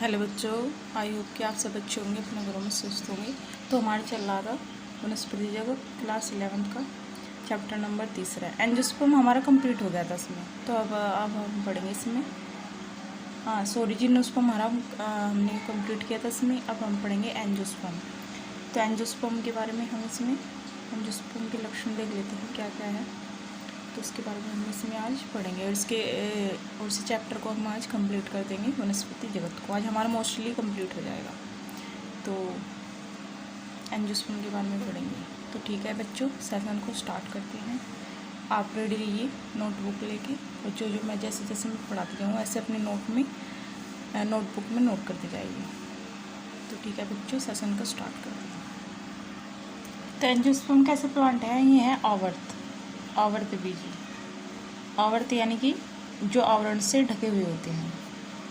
Hello बच्चों, I hope कि आप सब अच्छे होंगे, अपने घरों में स्वस्थ होंगे। तो हमारा चल रहा था वनस्पति जगत क्लास 11th का चैप्टर नंबर 3 एंजियोस्पर्म हमारा कंप्लीट हो गया था इसमें। तो अब हम पढ़ेंगे इसमें। सॉरी, जिम्नोस्पर्म हमारा हमने कंप्लीट किया था इसमें। अब हम पढ़ेंगे एंजियोस्पर्म। तो एंजियोस्पर्म के बारे में हम इसमें एंजियोस्पर्म के लक्षण देख लेते हैं क्या क्या है। तो उसके बारे में हम इसमें आज पढ़ेंगे और इस चैप्टर को हम आज कंप्लीट कर देंगे। वनस्पति जगत को आज हमारा मोस्टली कंप्लीट हो जाएगा। तो एंजियोस्पर्म के बारे में पढ़ेंगे। तो ठीक है बच्चों, सेशन को स्टार्ट करते हैं। आप रेडी रहिए नोटबुक लेके, और जो जो मैं जैसे जैसे मैं पढ़ाती जाऊँ ऐसे अपने नोटबुक में नोट करते जाइए। तो ठीक है बच्चों, सेशन को स्टार्ट करते हैं। तो एंजियोस्पर्म कैसे प्लांट है? ये है आवर्त बीजी। आवर्त यानी कि जो आवरण से ढके हुए होते हैं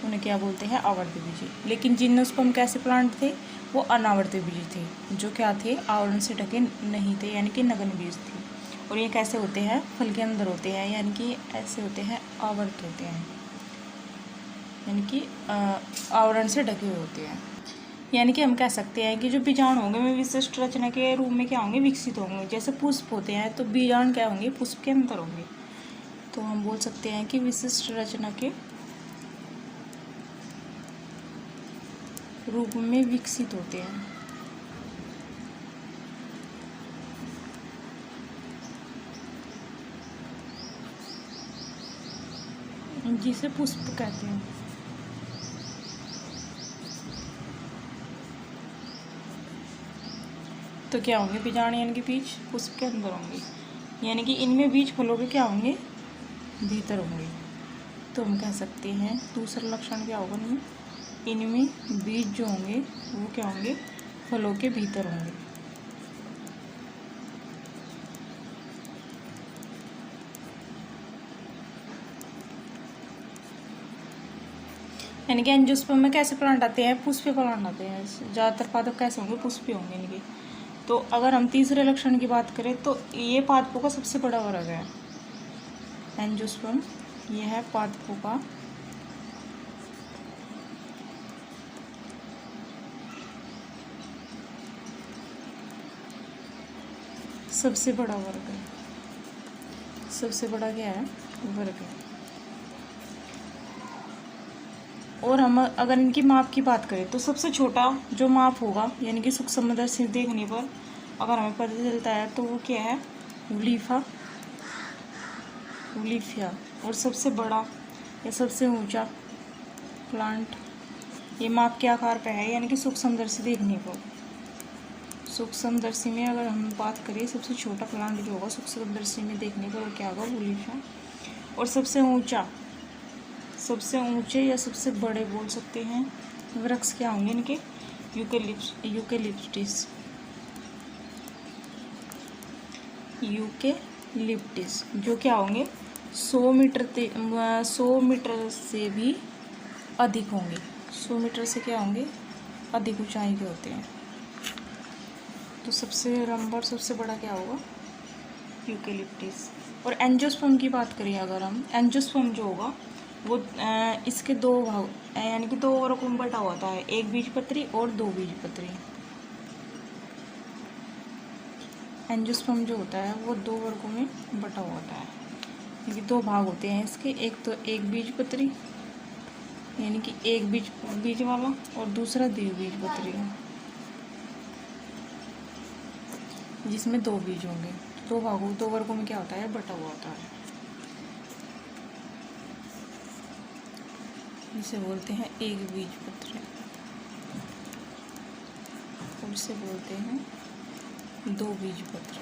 उन्हें क्या बोलते हैं? आवर्त बीजी। लेकिन जिम्नोस्पर्म कैसे प्लांट थे? वो अनावर्त बीजी थे, जो क्या थे? आवरण से ढके नहीं थे, यानी कि नग्न बीज थे। और ये कैसे होते हैं? फल के अंदर होते हैं, यानी कि ऐसे होते हैं, आवर्त होते हैं, यानी कि आवरण से ढके हुए होते हैं। यानी कि हम कह सकते हैं कि जो बीजाणु होंगे वे विशिष्ट रचना के रूप में क्या होंगे? विकसित होंगे। जैसे पुष्प होते हैं तो बीजाणु क्या होंगे? पुष्प के अंदर होंगे। तो हम बोल सकते हैं कि विशिष्ट रचना के रूप में विकसित होते हैं, जिसे पुष्प कहते हैं। तो क्या होंगे? बीजाणु यानी कि बीज पुष्प के अंदर होंगे, यानी कि इनमें बीज फलों के क्या होंगे? भीतर होंगे। तो हम कह सकते हैं दूसरा लक्षण क्या होगा इनमें बीज जो होंगे वो क्या होंगे? फलों के भीतर होंगे। यानी कि एंजियोस्पर्म में कैसे प्लांट आते हैं? पुष्पीय प्लांट आते हैं। ज़्यादातर पादप कैसे होंगे? पुष्पीय होंगे इनके। तो अगर हम तीसरे लक्षण की बात करें तो ये पादपों का सबसे बड़ा वर्ग है एंजियोस्पर्म। ये है पादपों का सबसे बड़ा वर्ग है। सबसे बड़ा क्या है? वर्ग है। और हम अगर इनकी माप की बात करें तो सबसे छोटा जो माप होगा, यानी कि सूक्ष्मदर्शी से देखने पर अगर हमें पता चलता है तो वो क्या है? उलीफिया। और सबसे बड़ा या सबसे ऊंचा प्लांट ये माप के आकार पे है, यानी कि सूक्ष्मदर्शी देखने पर। सूक्ष्मदर्शी में अगर हम बात करें सबसे छोटा प्लांट जो होगा सूक्ष्मदर्शी में देखने पर वो क्या होगा? उलीफिया। और सबसे ऊंचे या सबसे बड़े बोल सकते हैं वृक्ष क्या होंगे इनके? यूकेलिप्टिस, जो क्या होंगे? 100 मीटर से भी अधिक होंगे। 100 मीटर से क्या होंगे? अधिक ऊंचाई के होते हैं। तो सबसे लंबा सबसे बड़ा क्या होगा? यूकेलिप्टिस। और एंजियोस्पर्म की बात करें अगर हम, एंजियोस्पर्म जो होगा वो इसके दो भाग यानी कि दो वर्गों में बटा होता है, एक बीजपत्री और दो बीजपत्री। एंजियोस्पर्म जो होता है वो दो वर्गों में बटा हुआ होता है, यानी कि दो भाग होते हैं इसके। एक तो एक बीजपत्री यानी कि एक बीज वाला, और दूसरा द्विबीजपत्री जिसमें दो बीज होंगे। दो वर्गों में क्या होता है? बटा हुआ होता है। इसे बोलते हैं एक बीजपत्री और इसे बोलते हैं दो बीजपत्री।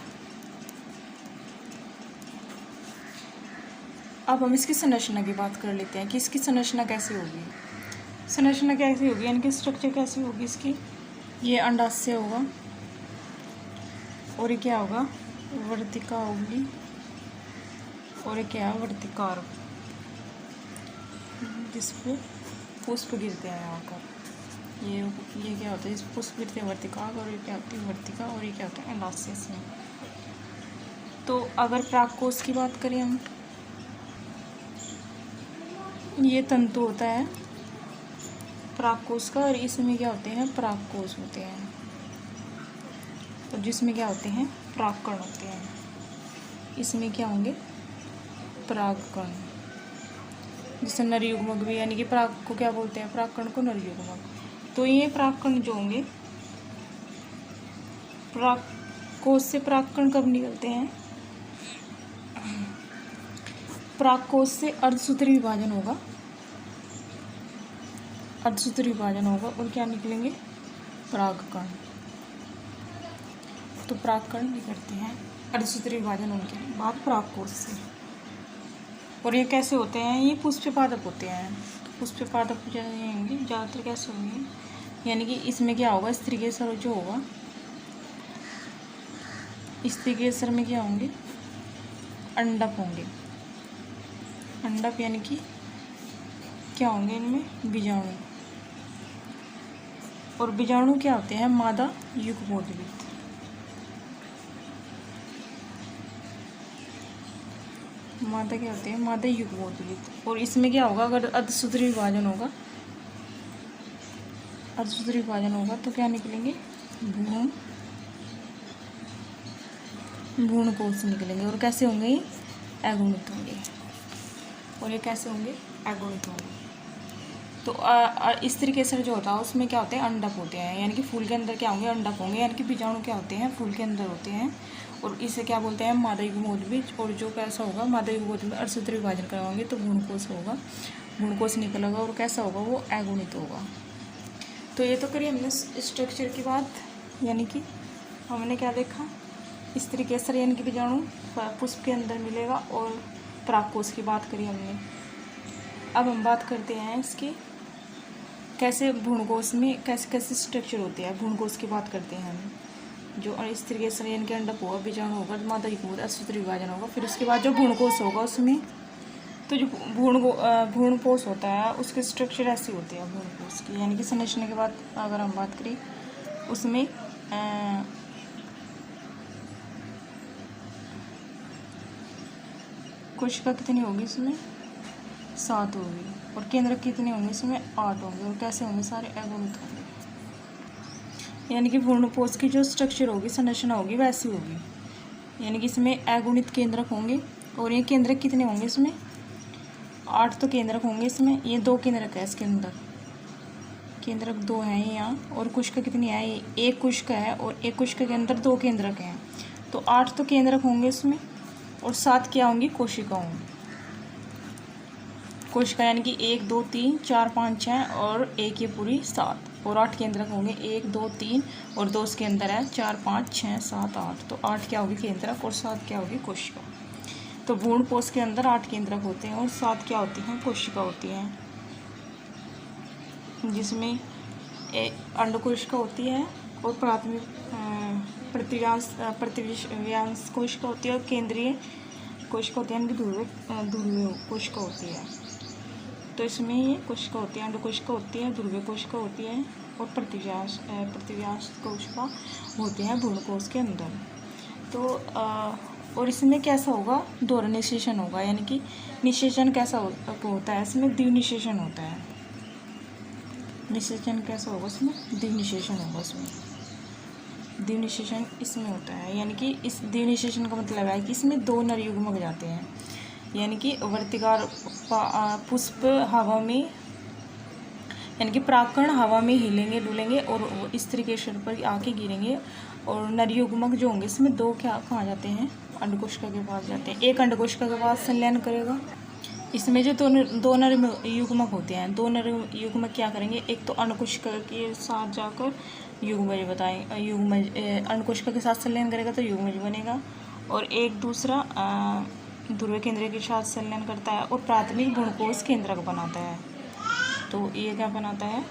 अब हम इसकी संरचना की बात कर लेते हैं कि इसकी संरचना कैसे होगी। यानी कि स्ट्रक्चर कैसी होगी इसकी? ये अंडाशय होगा, और ये क्या होगा? वर्तिका होगी, और ये क्या है? वर्तिकार, जिस पे पुष्प गिरते हैं आकर। ये क्या होता है? इस पुष्प गिरते हैं वर्तिकाक, और ये क्या होती है? वर्तिका। और ये क्या होता है? अंडाशय से। तो अगर प्राककोश की बात करें हम, ये तंतु होता है परागकोश का, और इसमें क्या होते हैं, परागकोश होते हैं, और जिसमें क्या होते हैं, परागकण होते हैं। इसमें क्या होंगे, परागकण। जैसे नरयुग्मक भी, यानी कि पराग को क्या बोलते हैं, परागकण को नरयुग्मक। तो ये परागकण जो होंगे, परागकोश से परागकण कब निकलते हैं, परागकोश से अर्धसूत्री विभाजन होगा, अर्धसूत्री विभाजन होगा, और क्या निकलेंगे, परागकण। तो परागकण निकलते हैं अर्धसूत्री विभाजन होने के बाद परागकोश से। और ये कैसे होते हैं, ये पुष्पपादप होते हैं। तो पुष्पपादप जाएंगे ज़्यादातर कैसे होंगे, यानी कि इसमें क्या होगा, स्त्रीकेसर जो होगा, स्त्रीकेसर में क्या होंगे, अंडक होंगे। अंडक यानी कि क्या होंगे, इनमें बीजाणु, और बीजाणु क्या होते हैं, मादा युग्मोद्भिद। मादा क्या होते हैं, मादा युग्मोद्भिद। और इसमें क्या होगा, अगर अर्धसूत्री विभाजन होगा, अर्धसूत्री विभाजन होगा तो क्या निकलेंगे, भ्रूणकोश निकलेंगे। और कैसे होंगे, ये अगुणित होंगे। और ये कैसे होंगे, अगुणित होंगे। तो स्त्रीकेसर जो होता है उसमें क्या होते हैं, अंडक होते हैं, यानी कि फूल के अंदर क्या होंगे, अंडक होंगे, यानी कि बीजाणु क्या होते हैं, फूल के अंदर होते हैं। और इसे क्या बोलते हैं, मादा युग्मोद्भिद। और जो कैसा होगा, मादा युग्मोद्भिद में अर्धसूत्री विभाजन करवाएंगे तो भ्रूणकोश होगा, भ्रूणकोश निकलेगा, और कैसा होगा, वो अगुणित होगा। तो ये तो करिए हमने स्ट्रक्चर की बात, यानी कि हमने क्या देखा, स्त्रीकेसर यानी कि बीजाणु पुष्प के अंदर मिलेगा, और परागकोश की बात करी हमने। अब हम बात करते हैं इसकी कैसे भ्रूणकोश में कैसे कैसे स्ट्रक्चर होते हैं। भ्रूणकोश की बात करते हैं हम, जो स्त्रीकेसर यानी कि अंडक होगा, बीजाणु होगा, मादा युग्मोद्भिद, अर्धसूत्री विभाजन होगा। फिर उसके बाद जो भ्रूणकोश होगा उसमें, तो जो भ्रूणकोश होता है उसके स्ट्रक्चर ऐसे होते हैं भ्रूणकोश की, यानी कि संरचना के बाद अगर हम बात करें उसमें कोशिका कितनी होगी, इसमें 7 होगी, और केंद्रक कितने होंगे, इसमें 8 होंगे। और कैसे होंगे, सारे अगुणित होंगे, यानी कि भ्रूणकोश की जो स्ट्रक्चर होगी, संरचना होगी, वैसी होगी। यानी कि इसमें अगुणित केंद्रक होंगे। और ये केंद्रक कितने होंगे, इसमें 8 तो केंद्रक होंगे इसमें। ये 2 केंद्रक है इसके अंदर, केंद्रक 2 हैं यहाँ। और कोशिका कितनी है, ये 1 कोशिका है, और 1 कोशिका के अंदर 2 केंद्रक हैं। तो 8 तो केंद्रक होंगे इसमें, और 7 क्या होंगी, कोशिका होंगी। कोशिका यानी कि 1 2 3 4 5 6 और 1 ये पूरी 7, और 8 केंद्रक होंगे, 1 2 3 और 2 इसके अंदर है, 4 5 6 7 8। तो 8 क्या होगी, केंद्रक, और 7 क्या होगी, कोशिका। तो भ्रूणकोश के अंदर 8 केंद्रक होते हैं, और 7 क्या होती हैं, कोशिका होती हैं। जिसमें अंडकोशिका होती है, और प्राथमिक प्रतिव्यांश कोशिका होती है, और केंद्रीय कोशिका होती है, यानी कि ध्रुवीय कोशिका होती है। तो इसमें ये कोशिका होती है, अंडकोशिका होती है, ध्रुवीय कोशिका होती है, और प्रतिव्यांश कोशिका होती है भ्रूणकोश के अंदर। तो और इसमें कैसा होगा, दोहरा निषेचन होगा, यानी कि निषेचन कैसा होता है, इसमें द्विनिषेचन होता है। निषेचन कैसा होगा, इसमें द्विनिषेचन होगा, इसमें द्विनिषेचन इसमें होता है। यानी कि इस द्विनिषेचन का मतलब है कि इसमें 2 नर युग्मक जाते हैं, यानी कि वर्तिकार पुष्प हवा में, यानी कि परागकण हवा में हिलेंगे डुलेंगे, और स्त्रीकेसर पर आके गिरेंगे। और नर युग्मक जो होंगे इसमें 2 कहाँ जाते हैं, अंडकोशिका के पास जाते हैं। एक अंडकोशिका के पास संलयन करेगा। इसमें जो दो नर युग्मक होते हैं, 2 नर युग्मक क्या करेंगे, एक तो अंडकोशिका के साथ जाकर युग्मज अंडकोशिका के साथ संलयन करेगा तो युग्मज बनेगा, और एक दूसरा ध्रुवीय केंद्रक के साथ संलयन करता है, और प्राथमिक भ्रूणकोश केंद्रक बनाता है। तो ये क्या बनाता है,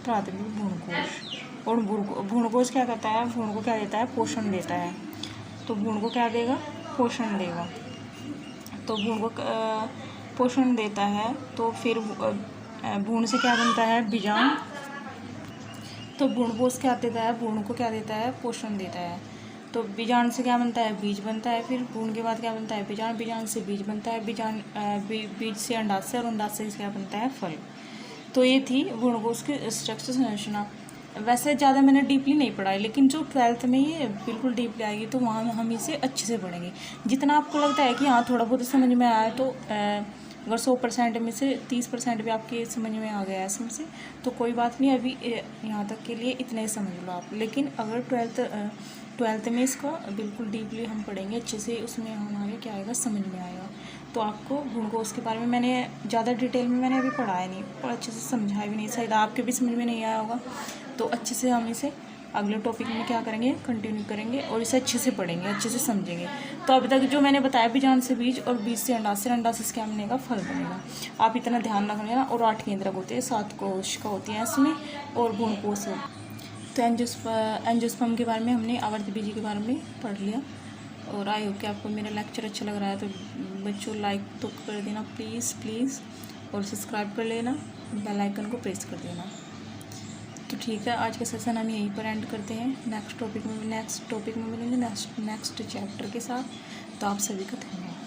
प्राथमिक भ्रूणकोश। और भ्रूणकोश क्या करता है, भ्रूण को क्या देता है, पोषण देता है। तो भ्रूण को क्या देगा, पोषण देगा। तो भ्रूण को पोषण देता है, तो फिर भ्रूण से क्या बनता है, बीजाणु। तो भ्रूणकोश क्या देता है, भ्रूण को क्या देता है, पोषण देता है। तो बीजाणु से क्या बनता है, बीज बनता है। फिर भ्रूण के बाद क्या बनता है, बीजाणु से बीज बनता है, बीज से अंडाशय, और अंडाशय से क्या बनता है, फल। तो ये थी गुणकोश की स्ट्रक्चर संरचना। वैसे ज़्यादा मैंने डीपली नहीं पढ़ाई, लेकिन जो 12th में ये बिल्कुल डीपली आएगी तो वहाँ हम इसे अच्छे से पढ़ेंगे। जितना आपको लगता है कि हाँ थोड़ा बहुत समझ में आया, तो अगर 100% में से 30% भी आपके समझ में आ गया इसमें से तो कोई बात नहीं, अभी यहाँ तक के लिए इतने ही समझ लो आप। लेकिन अगर 12th में इसका बिल्कुल डीपली हम पढ़ेंगे अच्छे से, उसमें हमारे क्या आएगा, समझ में आएगा। तो आपको गुणकोश के बारे में मैंने ज़्यादा डिटेल में मैंने अभी पढ़ाया नहीं और अच्छे से समझाया भी नहीं, शायद आपके भी समझ में नहीं आया होगा। तो अच्छे से हम इसे अगले टॉपिक में क्या करेंगे, कंटिन्यू करेंगे और इसे अच्छे से पढ़ेंगे, अच्छे से समझेंगे। तो अभी तक जो मैंने बताया, बीजांड से बीज और बीज से अंडाशय, अंडाशय से क्या बनेगा, फल बनेगा। आप इतना ध्यान रखना। और 8 केंद्रक होते हैं, 7 कोशिका होती हैं इसमें और गुणकोश हो। तो एंजियोस्पर्म के बारे में हमने आवर्त बीजी के बारे में पढ़ लिया। और आई होप कि आपको मेरा लेक्चर अच्छा लग रहा है। तो बच्चों लाइक तो कर देना प्लीज़, और सब्सक्राइब कर लेना, बेल आइकन को प्रेस कर देना। तो ठीक है, आज का सेशन हम यहीं पर एंड करते हैं। नेक्स्ट टॉपिक में मिलेंगे नेक्स्ट चैप्टर के साथ। तो आप सभी का धन्यवाद।